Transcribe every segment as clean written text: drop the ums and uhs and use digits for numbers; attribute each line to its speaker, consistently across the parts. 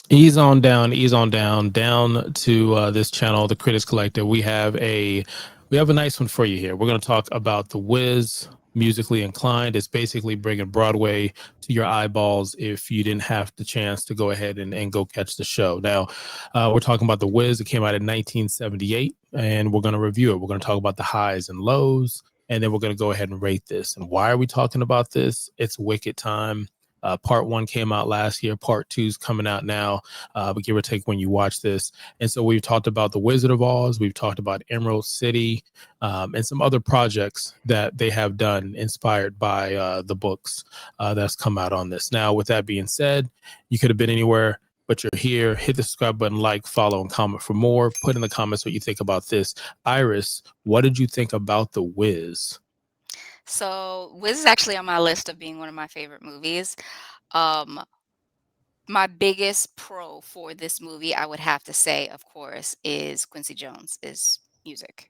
Speaker 1: Ease on down to this channel, the Critics Collective. We have a nice one for you here. We're going to talk about the Whiz, musically inclined. It's basically bringing Broadway to your eyeballs if you didn't have the chance to go ahead and go catch the show. Now, we're talking about the Whiz. It came out in 1978, and we're going to review it. We're going to talk about the highs and lows, and then we're going to go ahead and rate this. And why are we talking about this? It's wicked time. Part one came out last year. Part two's coming out now, but give or take when you watch this. And so we've talked about the Wizard of Oz. We've talked about Emerald City, and some other projects that they have done inspired by the books that's come out on this. Now, with that being said, you could have been anywhere, but you're here. Hit the subscribe button, like, follow, and comment for more. Put in the comments what you think about this. Iris, what did you think about The Wiz?
Speaker 2: So, Wiz is actually on my list of being one of my favorite movies. Um, my biggest pro for this movie, I would have to say, of course, is Quincy Jones' is music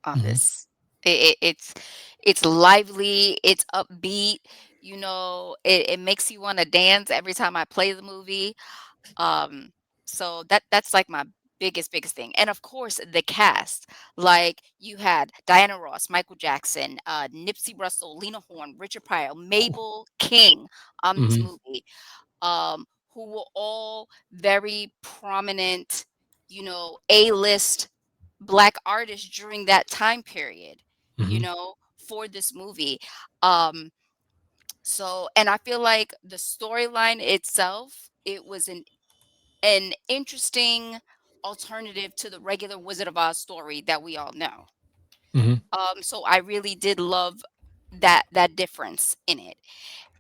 Speaker 2: on
Speaker 1: Mm-hmm.
Speaker 2: this. It's lively, it's upbeat. It makes you want to dance every time I play the movie. Um, so that's like my biggest thing. And of course, the cast. Like you had Diana Ross, Michael Jackson, Nipsey Russell, Lena Horne, Richard Pryor, Mabel King on this
Speaker 1: Mm-hmm.
Speaker 2: movie, who were all very prominent, A-list black artists during that time period,
Speaker 1: Mm-hmm.
Speaker 2: for this movie. Um, and I feel like the storyline itself, it was an interesting alternative to the regular Wizard of Oz story that we all know.
Speaker 1: Mm-hmm.
Speaker 2: So I really did love that difference in it.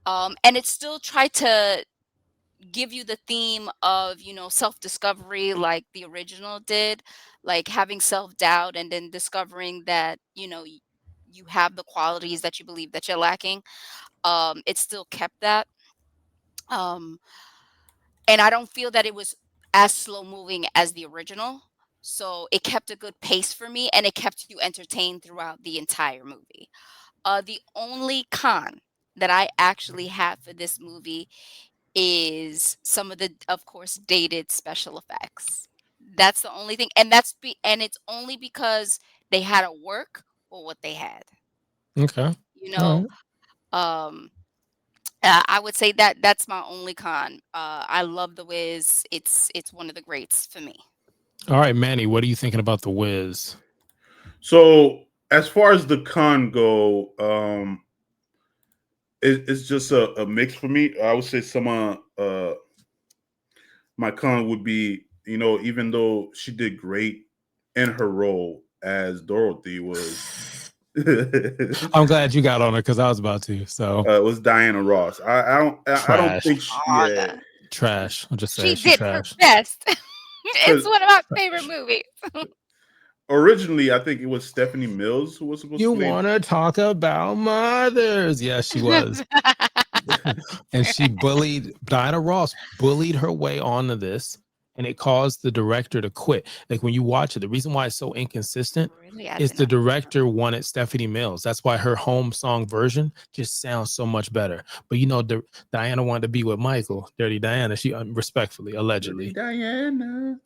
Speaker 2: And it still tried to give you the theme of, self-discovery like the original did, like having self-doubt and then discovering that, you have the qualities that you believe that you're lacking. It still kept that. Um, And I don't feel that it was as slow moving as the original. So it kept a good pace for me and it kept you entertained throughout the entire movie. The only con that I actually have for this movie is some of the, of course, dated special effects. That's the only thing. And it's only because they had to work for what they had.
Speaker 1: Okay.
Speaker 2: You
Speaker 1: All
Speaker 2: know,
Speaker 1: right.
Speaker 2: um I would say that that's my only con. I love The Wiz. It's one of the greats for me.
Speaker 1: All right, Manny, what are you thinking about The Wiz?
Speaker 3: So as far as the con go, it's just a mix for me. I would say some my con would be, even though she did great in her role as Dorothy
Speaker 1: I'm glad you got on her because I was about to. So
Speaker 3: was Diana Ross. I don't
Speaker 1: trash,
Speaker 3: think
Speaker 2: Oh,
Speaker 3: yeah,
Speaker 1: trash. I'll just say
Speaker 2: she
Speaker 1: she
Speaker 2: did her
Speaker 1: trash.
Speaker 2: best. It's
Speaker 3: because
Speaker 2: one of my favorite movies.
Speaker 3: originally I think it was Stephanie Mills who was supposed to
Speaker 1: You
Speaker 3: play.
Speaker 1: want to talk about mothers? Yes, she was. And she bullied Diana Ross, bullied her way onto this, and it caused the director to quit. Like when you watch it, the reason why it's so inconsistent
Speaker 2: Really, I
Speaker 1: is
Speaker 2: did
Speaker 1: the
Speaker 2: not know that.
Speaker 1: director wanted Stephanie Mills. That's why her home song version just sounds so much better. But Diana wanted to be with Michael, Dirty Diana. She respectfully,
Speaker 3: Dirty
Speaker 1: allegedly,
Speaker 3: Diana.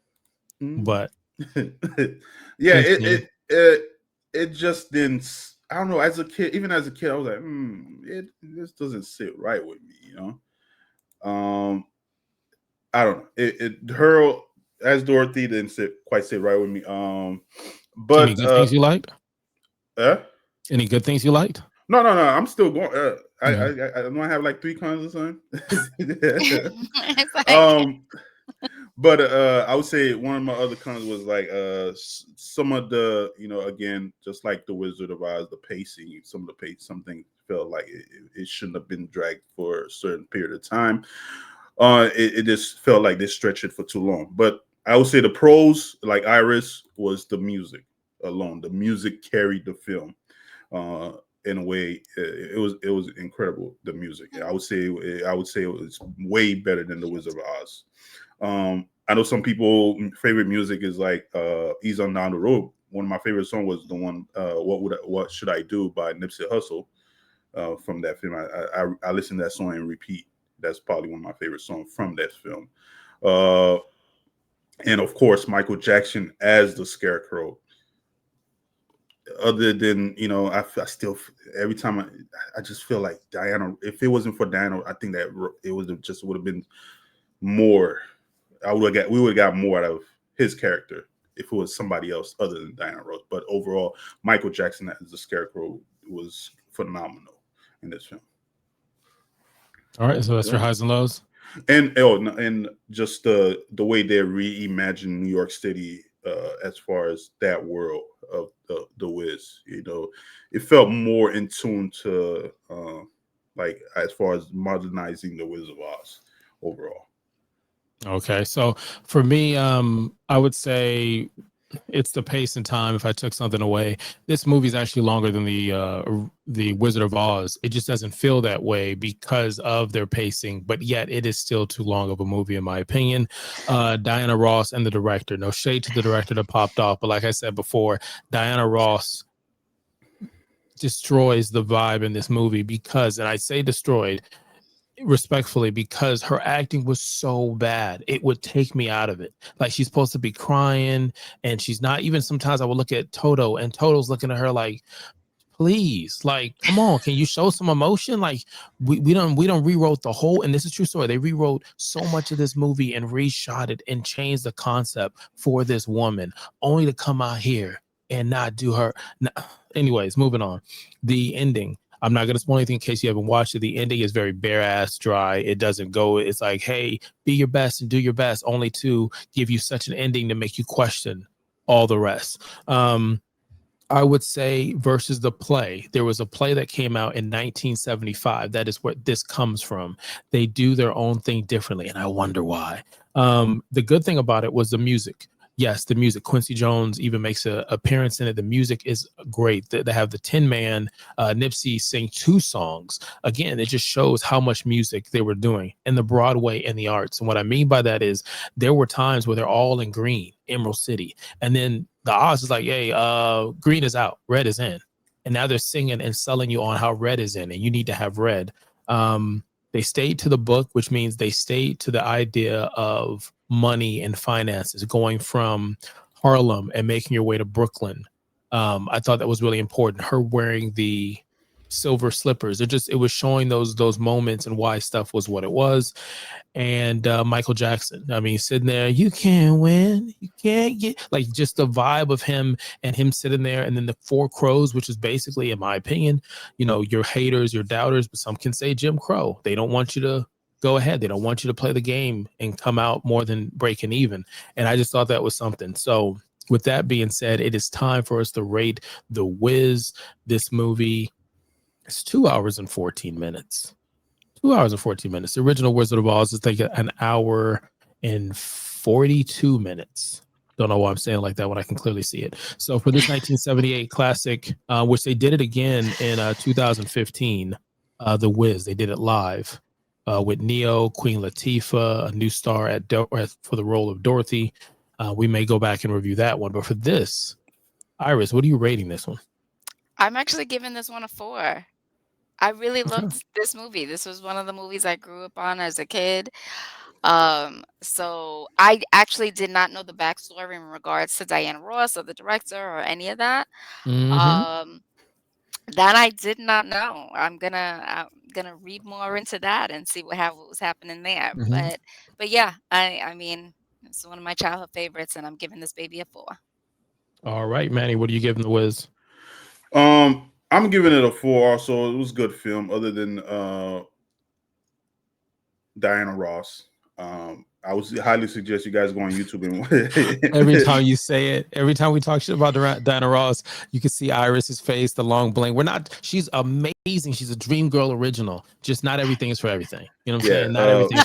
Speaker 3: Mm.
Speaker 1: but
Speaker 3: Yeah, it,
Speaker 1: continue.
Speaker 3: it it it just didn't. I don't know. As a kid, even as a kid, I was like, this doesn't sit right with me. I don't know. Her as Dorothy didn't quite sit right with me.
Speaker 1: Any
Speaker 3: But
Speaker 1: good things you liked?
Speaker 3: uh
Speaker 1: Any good things you liked?
Speaker 3: no. I'm still going.
Speaker 1: Okay.
Speaker 3: I don't have like three cons or something.
Speaker 2: It's like
Speaker 3: um, but I would say one of my other cons was like some of the again just like the Wizard of Oz, the pacing, some of the pace, something felt like it shouldn't have been dragged for a certain period of time. It just felt like they stretched it for too long. But I would say the pros, like Iris, was the music alone. The music carried the film. Uh, in a way, it was incredible. The music, I would say it was way better than the Wizard of Oz. I know some people favorite music is like "Ease on Down the Road." One of my favorite songs was the one "What Should I Do" by Nipsey Hussle from that film. I listen to that song and repeat. That's probably one of my favorite songs from that film. Uh, and of course, Michael Jackson as the Scarecrow. Other than I still every time I just feel like Diana. If it wasn't for Diana, I think that it would have been more. We would have got more out of his character if it was somebody else other than Diana Ross. But overall, Michael Jackson as the Scarecrow was phenomenal in this film.
Speaker 1: All right, so that's your highs and lows.
Speaker 3: And just the way they reimagined New York City as far as that world of the Wiz. It felt more in tune to like as far as modernizing the Wizard of Oz overall.
Speaker 1: Okay, so for me, I would say it's the pace and time. If I took something away, this movie is actually longer than the Wizard of Oz. It just doesn't feel that way because of their pacing, but yet it is still too long of a movie in my opinion. Diana Ross and the director. No shade to the director that popped off, but like I said before, Diana Ross destroys the vibe in this movie because, and I say destroyed respectfully, because her acting was so bad it would take me out of it. Like, she's supposed to be crying and she's not. Even sometimes I would look at Toto and Toto's looking at her like, please, like, come on, can you show some emotion? Like, we don't rewrote the whole, and this is true story, they rewrote so much of this movie and reshot it and changed the concept for this woman, only to come out here and not do her. Anyways, moving on. The ending, I'm not going to spoil anything in case you haven't watched it. The ending is very bare ass dry. It doesn't go, it's like, hey, be your best and do your best, only to give you such an ending to make you question all the rest. I would say versus the play. There was a play that came out in 1975. That is where this comes from. They do their own thing differently, and I wonder why. The good thing about it was the music. Yes, the music. Quincy Jones even makes an appearance in it. The music is great. They have the Tin Man, Nipsey sing 2 songs. Again, it just shows how much music they were doing in the Broadway and the arts. And what I mean by that is there were times where they're all in green, Emerald City, and then the Oz is like, hey, green is out, red is in. And now they're singing and selling you on how red is in, and you need to have red. They stayed to the book, which means they stayed to the idea of money and finances, going from Harlem and making your way to Brooklyn. I thought that was really important. Her wearing the silver slippers. It was showing those moments and why stuff was what it was. And Michael Jackson, I mean, sitting there, you can't win, you can't get, like, just the vibe of him and him sitting there. And then the 4 crows, which is basically, in my opinion, your haters, your doubters, but some can say Jim Crow. They don't want you to go ahead. They don't want you to play the game and come out more than breaking even. And I just thought that was something. So with that being said, it is time for us to rate The Wiz. This movie is 2 hours and 14 minutes. 2 hours and 14 minutes. The original Wizard of Oz is like an hour and 42 minutes. Don't know why I'm saying like that when I can clearly see it. So for this 1978 classic, which they did it again in 2015, The Wiz, they did it live with Neo, Queen Latifah, a new star for the role of Dorothy. We may go back and review that one. But for this, Iris, what are you rating this one?
Speaker 2: I'm actually giving this one a 4. I really loved this movie. This was one of the movies I grew up on as a kid. So I actually did not know the backstory in regards to Diana Ross or the director or any of that.
Speaker 1: Mm-hmm.
Speaker 2: Um, that I did not know. I'm gonna read more into that and see what was happening there.
Speaker 1: Mm-hmm.
Speaker 2: But yeah, I mean, it's one of my childhood favorites, and I'm giving this baby a 4.
Speaker 1: All right, Manny, what are you giving The Wiz?
Speaker 3: I'm giving it a 4 also. It was a good film other than Diana Ross. I would highly suggest you guys go on YouTube and
Speaker 1: Every time you say it, every time we talk shit about Diana Ross, you can see Iris's face, the long blink. She's amazing. She's a Dream Girl original. Just not everything is for everything. You know what I'm saying? Not everything.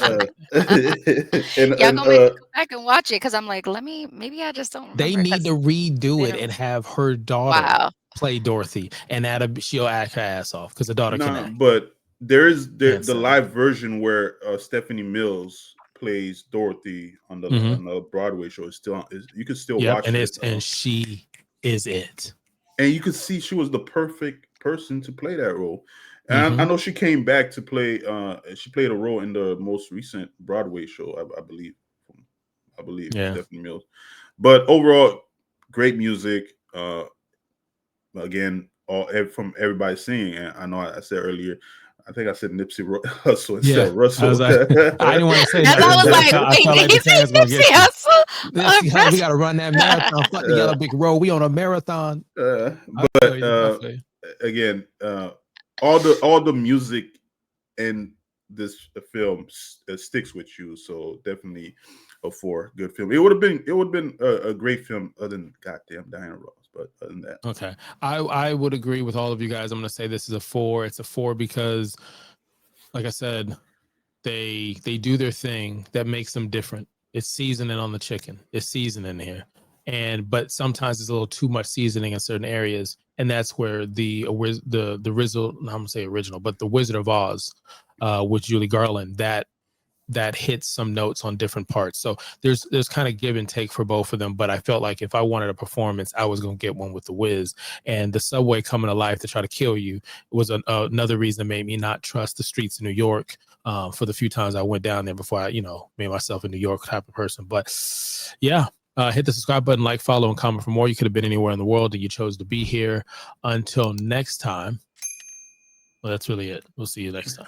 Speaker 2: Y'all gonna make me go back and watch it because I'm like, maybe I just don't
Speaker 1: They
Speaker 2: remember.
Speaker 1: need to redo it and have her daughter play Dorothy, and she'll act her ass off because the daughter can act.
Speaker 3: But there's the live version where Stephanie Mills plays Dorothy on the Broadway show. You can still watch it,
Speaker 1: and she is it.
Speaker 3: And you could see she was the perfect person to play that role. And I know she came back to play. She played a role in the most recent Broadway show, I believe, I believe.
Speaker 1: Yeah.
Speaker 3: Definitely Mills. But overall, great music. Again, from everybody singing. And I know I said earlier, I think I said Nipsey Russell instead of Russell.
Speaker 1: I was like, I didn't want to say
Speaker 2: And I
Speaker 1: nothing,
Speaker 2: was
Speaker 1: but
Speaker 2: like,
Speaker 1: I
Speaker 2: wait,
Speaker 1: felt like
Speaker 2: did
Speaker 1: the
Speaker 2: he
Speaker 1: fans gonna
Speaker 2: say
Speaker 1: get
Speaker 2: Nipsey
Speaker 1: you.
Speaker 2: Hussle?
Speaker 1: Nipsey, we got to run that marathon. Fuck the yellow brick road. We on a marathon. I feel you.
Speaker 3: Again, all the music in this film sticks with you. So definitely a 4. Good film. It would have been a great film other than goddamn Diana Ross. But other than that,
Speaker 1: okay, I would agree with all of you guys. I'm gonna say this is a 4. It's a 4 because, like I said, they do their thing that makes them different. It's seasoning on the chicken. It's seasoning here, but sometimes there's a little too much seasoning in certain areas, and that's where the Rizzle, I'm gonna say original, but the Wizard of Oz, with Julie Garland, that hits some notes on different parts. So there's kind of give and take for both of them. But I felt like if I wanted a performance, I was going to get one with the Whiz. And the subway coming to life to try to kill you was another reason that made me not trust the streets of New York for the few times I went down there before I, made myself a New York type of person. But yeah, hit the subscribe button, like, follow, and comment for more. You could have been anywhere in the world and you chose to be here. Until next time. Well, that's really it. We'll see you next time.